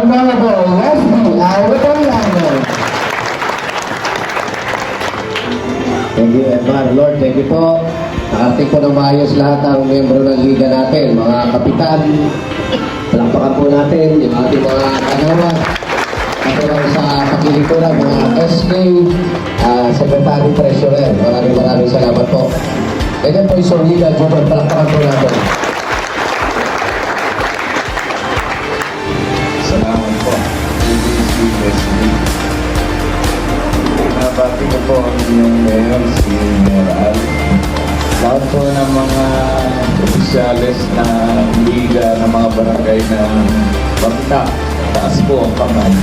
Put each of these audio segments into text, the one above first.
Honorable Leslie Arredondo. Thank you, Edmar. Lord, thank you po. Nakarating po ng maayos lahat ng membro ng liga natin, mga kapitan. Palakpakan po natin yung ating mga kanawa. Katulad sa pakilikuran, mga SK, Secretary Treasurer. Maraming salamat po. Ganyan po yung solida, Junior. Palakpakan po natin. Salamat po. Nabati ko po ang inyong mayor, si Mayor Al. Lahat po ng mga opisyales na liga ng mga barangay na bakta. Taas po ang kamay.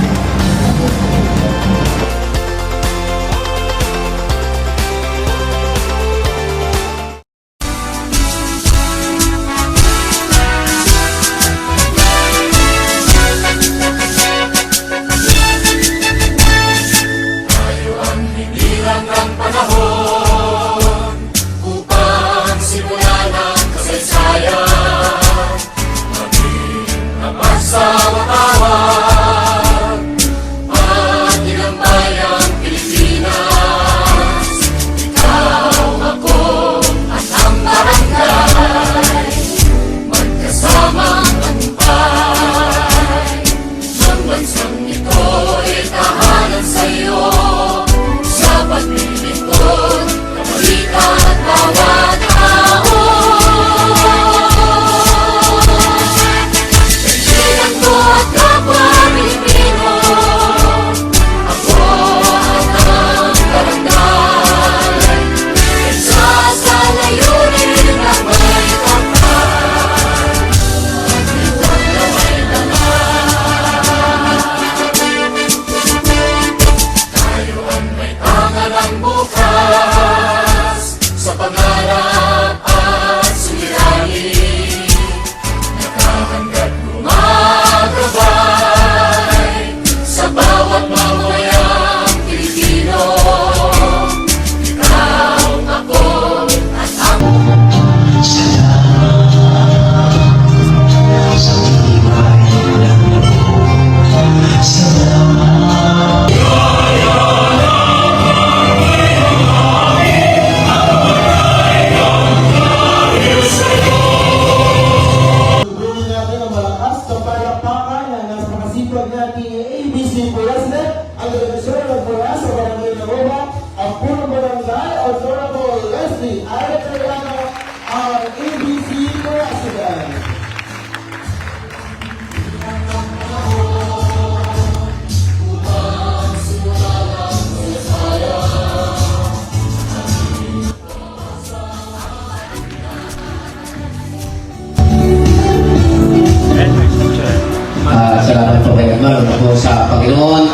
Salamat po kay Edmar. Ako sa Panginoon.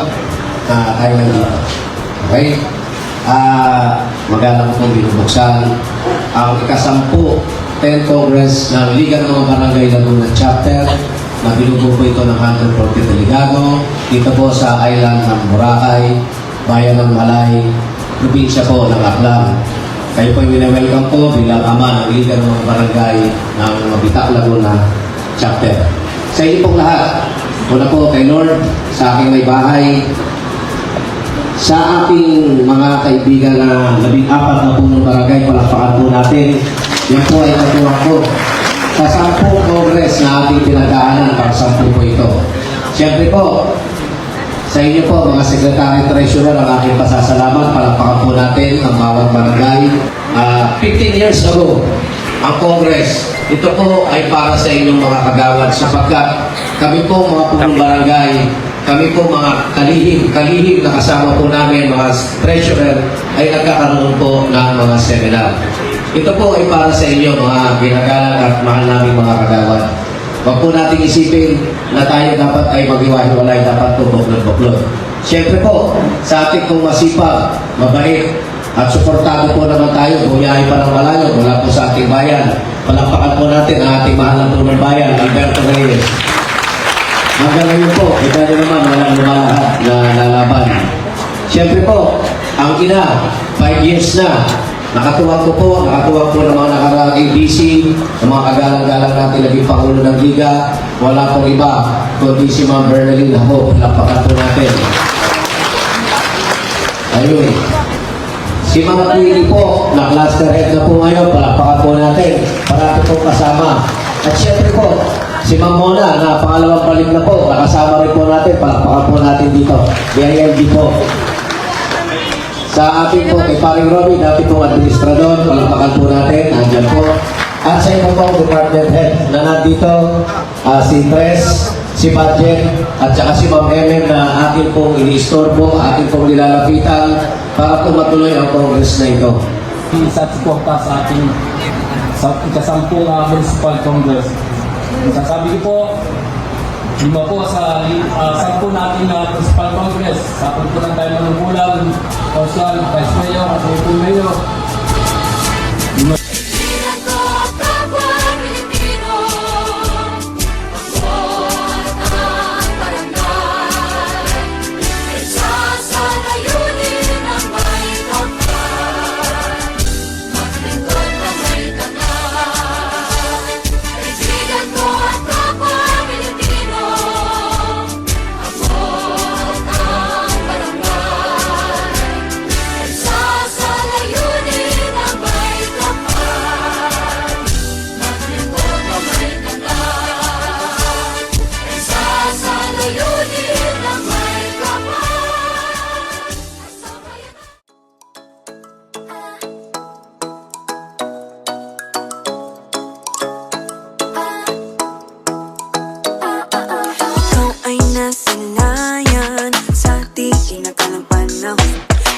Tayo lang dito. Okay? Magalang po binubuksan ang ikasampu 10th Congress ng Liga ng mga Barangay Laguna Chapter na binubuo po ito ng 140 delegado dito po sa island ng Boracay, Bayan ng Malay, probinsya po ng Aklan. Kayo po yung welcome po bilang ama ng Liga ng mga Barangay ng Mabita Laguna Chapter. Sa inyo pong lahat, una po kay Lord, sa aking may bahay, sa ating mga kaibigan na 14 na punong barangay, palakpakan po natin. Yan po ay katuwang ko. Sa 10 Congress na ating pinagdaanan, para 10 po ito. Siyempre po, sa inyo po, mga Secretary Treasurer, ang aking pasasalamat. Palakpakan po natin ang bawat barangay. 15 years ago, ang Congress, ito po ay para sa inyong mga kagawad sapagkat kami po mga punong barangay, kami po mga kalihim na kasama po namin, mga treasurer, ay nagkakaroon po ng mga seminar. Ito po ay para sa inyo, mga ginagalang at mahal namin mga kagawad. Huwag po natin isipin na tayo dapat ay maghiwa-hiwalay, dapat po buklod-buklod. Siyempre po, sa ating kong masipag, mabait, at suportado po naman tayo, bumiyahe pa ng malayo, wala po sa ating bayan. Palakpakan po natin ang ating mahal na punong bayan, Alberto Reyes. Hanggang ngayon po, ito na naman walang lumalahat na lalaban. Siyempre po, ang ina, 5 years na. Nakatuwag po ng mga nakaraang ABC, ng mga kagalang-galang natin naging Pangulo ng Liga, wala pong iba, kundi si Ma'am Bernalyn Habo. Palakpakan po natin. Ayun. Si Ma'am Queenie po, na-cluster head na po ngayon. Palakpakan po natin. Parati po kasama. At syempre po, si Ma'am Mona, na pangalawang balik na po, nakasama rin po natin. Palakpakan po natin dito. BILD po. Sa ating po, kay Paring Robby, dati pong administrador, palakpakan po natin. Nandyan po. At sa iba pong department head na nandito, si Tres, si Budget, at saka si Ma'am MM na atin pong ini-store po, atin pong nilalapitan para po matuloy ang congress na ito. Sa suporta sa ating ikasampung Municipal Congress. Sasabi ko po, lima po sa sampu nating Municipal Congress. Sapon po lang tayo manungkulang, Council, Vice Mayor, at Mayor Mayor.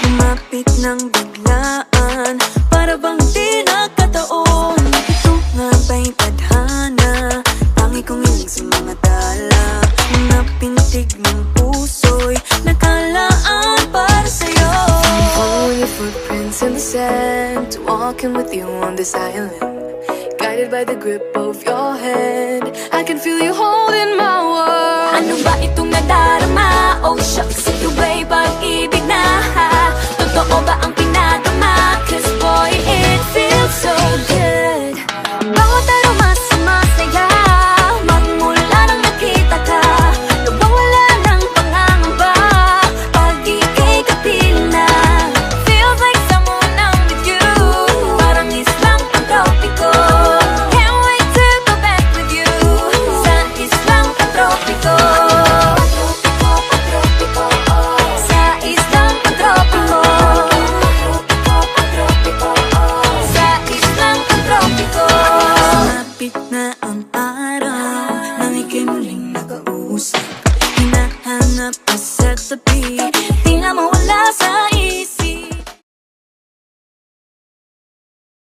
Lumapit ng biglaan, para bang di nakataon. Ito nga ba'y tadhana, tangi kong hiling sa mga tala. Mga pintig ng puso'y nakalaan para sa'yo. Follow your footprints in the sand, walking with you on this island. Guided by the grip of your hand, I can feel you holding my world. Ano ba itong nadarama? Oh shucks, ito ba'y pag-ibig na? Totoo ba ang pinadama? Cause boy, it feels so good. Bawat aroma sumasaya, magmula nang nakita ka. Nawawala ng pangangamba, pag ika'y kapiling na. Feels like someone I'm with you, parang islang pantropiko. Can't wait to go back with you, sa islang pantropiko. Sa islang pantropiko. Sa islang pantropiko. Malapit na